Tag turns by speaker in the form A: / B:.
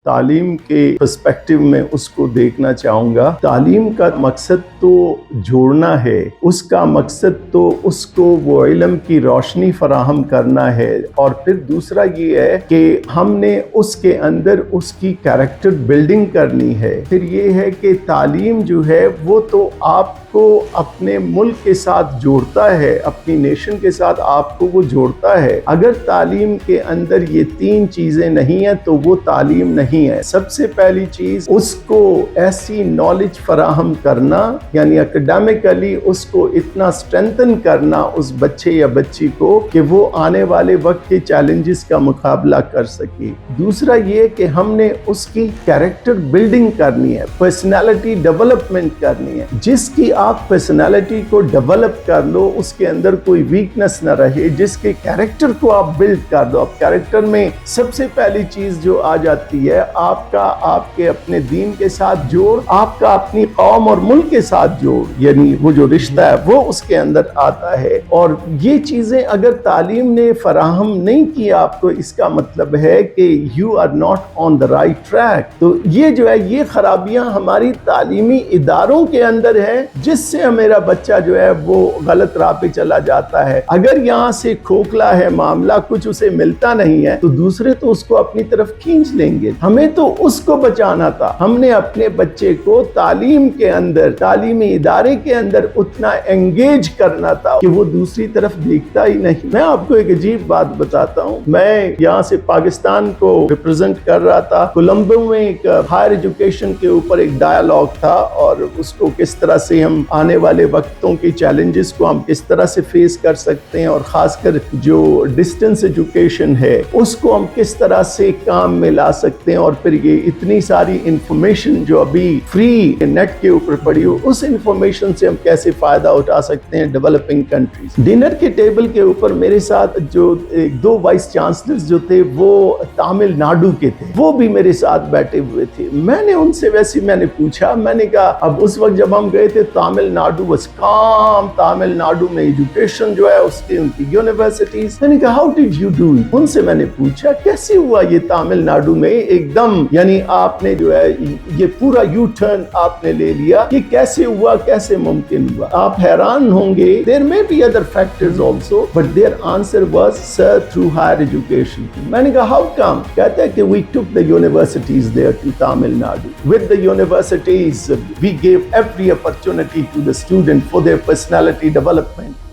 A: تعلیم کے پرسپیکٹو میں اس کو دیکھنا چاہوں گا۔ تعلیم کا مقصد تو جوڑنا ہے، اس کا مقصد تو اس کو وہ علم کی روشنی فراہم کرنا ہے، اور پھر دوسرا یہ ہے کہ ہم نے اس کے اندر اس کی کیریکٹر بلڈنگ کرنی ہے۔ پھر یہ ہے کہ تعلیم جو ہے وہ تو آپ کو اپنے ملک کے ساتھ جوڑتا ہے، اپنی نیشن کے ساتھ آپ کو وہ جوڑتا ہے۔ اگر تعلیم کے اندر یہ تین چیزیں نہیں ہیں تو وہ تعلیم نہیں ہے۔ سب سے پہلی چیز اس کو ایسی نالج فراہم کرنا، یعنی اکیڈیمکلی اس کو اتنا اسٹرینتھن کرنا اس بچے یا بچی کو کہ وہ آنے والے وقت کے چیلنجز کا مقابلہ کر سکے۔ دوسرا یہ کہ ہم نے اس کی کیریکٹر بلڈنگ کرنی ہے، پرسنالٹی ڈیولپمنٹ کرنی ہے۔ جس کی آپ پرسنالٹی کو ڈیولپ کر لو، اس کے اندر کوئی ویکنس نہ رہے، جس کے کیریکٹر کو آپ بلڈ کر دو۔ اب کیریکٹر میں سب سے پہلی چیز جو آ جاتی ہے آپ کے اپنے دین کے ساتھ جوڑ، آپ کا اپنی قوم اور ملک کے ساتھ جوڑ، یعنی وہ جو رشتہ ہے وہ اس کے اندر آتا ہے۔ اور یہ چیزیں اگر تعلیم نے فراہم نہیں کی آپ کو، اس کا مطلب ہے کہ you are not on the right track. تو یہ جو ہے یہ خرابیاں ہماری تعلیمی اداروں کے اندر ہے، جس سے میرا بچہ جو ہے وہ غلط راہ پہ چلا جاتا ہے۔ اگر یہاں سے کھوکھلا ہے معاملہ، کچھ اسے ملتا نہیں ہے، تو دوسرے تو اس کو اپنی طرف کھینچ لیں گے۔ ہمیں تو اس کو بچانا تھا، ہم نے اپنے بچے کو تعلیم کے اندر، تعلیمی ادارے کے اندر اتنا انگیج کرنا تھا کہ وہ دوسری طرف دیکھتا ہی نہیں۔ میں آپ کو ایک عجیب بات بتاتا ہوں، میں یہاں سے پاکستان کو ریپرزینٹ کر رہا تھا، کولمبو میں ایک ہائر ایجوکیشن کے اوپر ایک ڈائیلاگ تھا، اور اس کو کس طرح سے ہم آنے والے وقتوں کے چیلنجز کو ہم کس طرح سے فیس کر سکتے ہیں، اور خاص کر جو ڈسٹنس ایجوکیشن ہے اس کو ہم کس طرح سے کام میں لا سکتے ہیں، اور پھر یہ اتنی ساری انفارمیشن جو ابھی فری نیٹ کے اوپر پڑی ہو، اس انفارمیشن سے ہم کیسے فائدہ اٹھا سکتے ہیں ڈیولپنگ کنٹریز۔ ڈنر کے ٹیبل کے اوپر میرے ساتھ جو دو وائس چانسلرز جو تھے وہ تامل ناڈو کے تھے، وہ بھی میرے ساتھ بیٹھے ہوئے تھے۔ میں نے ان سے میں نے پوچھا، میں نے کہا اب اس وقت جب ہم گئے تھے تامل ناڈو واز کام، تامل ناڈو میں ایجوکیشن جو ہے اس کی ان کی یونیورسٹیز، میں نے کہا how did you do it? ان سے میں نے پوچھا کیسے ہوا یہ تامل ناڈو میں ایک دم، یعنی آپ نے جو ہے یہ پورا یو ٹرن آپ نے لے لیا، یہ کیسے ہوا، کیسے ممکن ہوا؟ آپ حیران ہوں گے، there may be other factors also, but their answer was sir through higher education۔ میں نے کہا how come؟ کہتے ہیں کہ we took the universities there to Tamil Nadu. With the universities we gave every opportunity to the student for their personality development۔